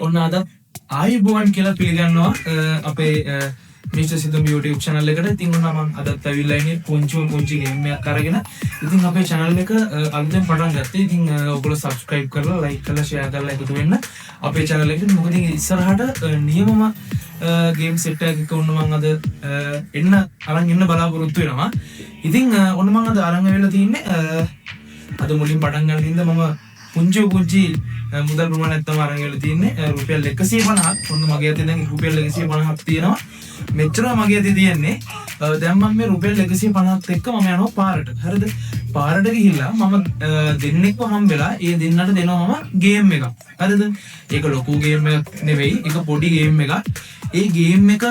ඔන්න අද ආයුබෝවන් කියලා පිළිගන්නවා අපේ මිස්ටර් සිතුම් YouTube channel එකට. ඉතින් ඔන්න මම අදත් ඇවිල්ලා ඉන්නේ පුංචි ගේම් එකක් අරගෙන. ඉතින් අපේ channel එක අලුතෙන් පටන් ගත්තා. ඉතින් ඔයගොල්ලෝ subscribe කරලා like කරලා share කරලා එකතු වෙන්න අපේ channel එකට. මොකද ඉස්සරහට නියමම game set එකක ඔන්න මම අද එන්න අරන් ඉන්න බලාපොරොත්තු වෙනවා. ඉතින් ඔන්න මම අද අරන් ඇවිල්ලා තින්නේ අද මුලින් පටන් ගන්න ඉඳන් මම පුංචි මුදල් ප්‍රමාණයක් තමයි අරන් ගිහලා තින්නේ රුපියල් 150ක්. ඔන්න මගේ අතේ දැන් රුපියල් 150ක් තියෙනවා. මෙච්චර මගේ අතේ තියෙන්නේ. දැන් මම මේ රුපියල් 150ත් එක්ක මම යනවා පාරට. හරිද? පාරට ගිහිල්ලා මම දෙන්නෙක්ව හම්බෙලා ඒ දෙන්නට දෙනවා මම ගේම් එකක්. හරිද? ඒක ලොකු ගේම් එකක් නෙවෙයි. ඒක පොඩි ගේම් එකක්. ඒ ගේම් එක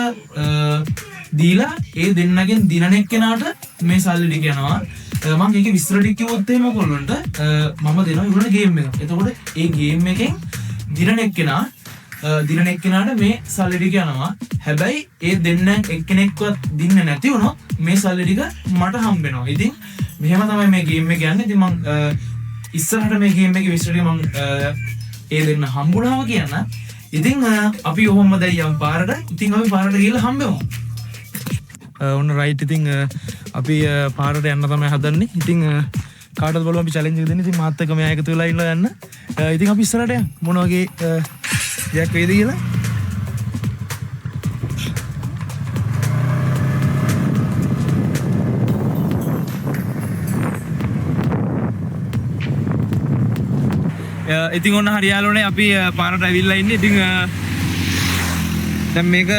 දීලා ඒ දෙන්නගෙන් දිනන එක්කෙනාට මේ සල්ලි ටික යනවා. මම මේක විස්තර ටික කිව්වොත් එහෙම ඔයගොල්ලන්ට මම දෙනවා ඊළඟ ගේම් එක. එතකොට ඒ ගේම් එකෙන් දිනන එක්කෙනාට මේ සල්ලි ටික යනවා. හැබැයි ඒ දෙන්න එක්කෙනෙක්වත් දින්න නැති වුණොත් මේ සල්ලි ටික මට හම්බ වෙනවා. ඉතින් මෙහෙම තමයි මේ ගේම් එක යන්නේ. ඉතින් මම ඉස්සරහට මේ ගේම් එකේ විස්තර ටික මම ඒ දෙන්න හම්බුනාම කියන්න. ඉතින් අපි ඔහොම දැන් යම් පාරට. ඉතින් අපි පාරට ගිහලා හම්බෙමු. ඔන්න රයිට්. ඉතින් අපි පාරට යන්න තමයි හදන්නේ. ඉතින් කාටද බලමු අපි චැලෙන්ජ් එක දෙන්නේ. ඉතින් මාත් එක්ක මෙයා එකතු වෙලා ඉන්නවා යන්න. ඉතින් අපි ඉස්සරහට යමු. මොන වගේ දෙයක් වෙයිද කියලා. ඉතින් ඔන්න හරියාලෝනේ අපි පාරට ඇවිල්ලා ඉන්නේ. ඉතින් දැන් මේක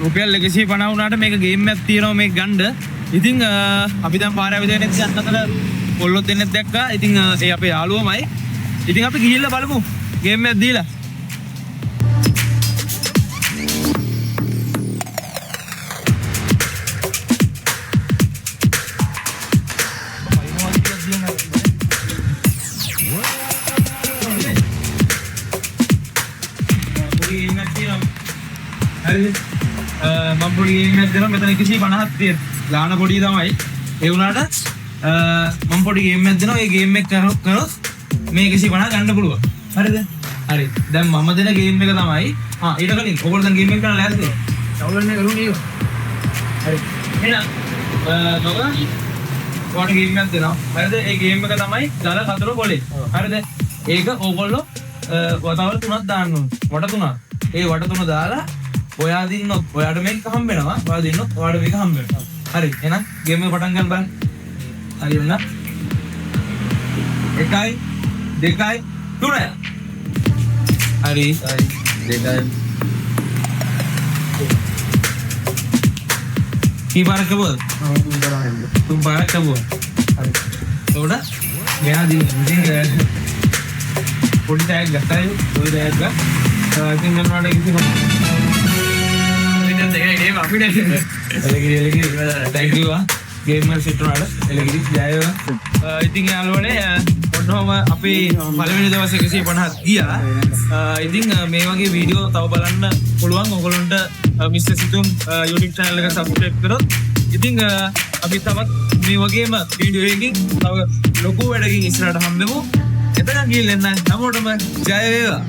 රුපියල් 150 වුණාට මේක ගේම් එකක් තියෙනවා මේක ගන්න. ඉතින් අපි දැන් පාර ඇවිදගෙන ඉතින් අතන පොල්ලොත් දෙන්නෙක් දැක්කා. ඉතින් ඒ අපේ යාළුවමයි. ඉතින් අපි ගිහිල්ලා බලමු ගේම් එකක් දීලා. මම පොඩි ගේම් එකක් දෙනවා. මෙතන 150ක් තියෙන. ගාන පොඩි තමයි. ඒ වුණාට මම පොඩි ගේම් එකක් දෙනවා. ඒ ගේම් එක කරොත් මේ 150 ගන්න පුළුවන්. හරිද? හරි. දැන් මම දෙන ගේම් එක තමයි ඊට කලින් ඔයගොල්ලෝ දැන් ගේම් එක කරලා ලෑස්තිද? ඩවුන්ලෝඩ් එක කරුණේ ඒක. හරි. එහෙනම් ඔයාලට ගේම් එකක් දෙනවා. හරිද? ඒ ගේම් එක තමයි දල 4 කොලේ. හරිද? ඒක ඔයගොල්ලෝ වතාවල 3ක් දාන්න ඕනේ. වට 3ක්. ඒ වට 3 දාලා ඔයා දින්නොත් ඔයාට මේක හම්බ වෙනවා. ඔයා දින්නොත් ඔයාට මේක හම්බ වෙනවා. හරි. එහෙනම් ගේම් එක පටන් ගන්න බලන්න. හරි වුණා. 1 2 3. හරි. 2 කීපාරක් කවුද? තුන් පාරක් කවුද? හරි. එතකොට මෙයා දින්න පොඩි ටැග් ගත්තා. ඔය ටැග් ගා. ඉතින් මම වලට කිසි ගේම් අපිට එලගිරි thank you ගේමර් සෙට් වලට එලගිරි ජය වේවා. ඉතින් යාළුවනේ ඔන්නෝම අපි පළවෙනි දවසේ 150ක් ගියා. ඉතින් මේ වගේ වීඩියෝ තව බලන්න පුළුවන් ඔයගොල්ලන්ට මිස්ටර් සිතුම් YouTube channel එක subscribe කරොත්. ඉතින් අපි තවත් මේ වගේම වීඩියෝ එකකින් තව ලොකු වැඩකින් ඉස්සරහට හම්බෙමු. එතන ගිහින් එන්න හැමෝටම ජය වේවා.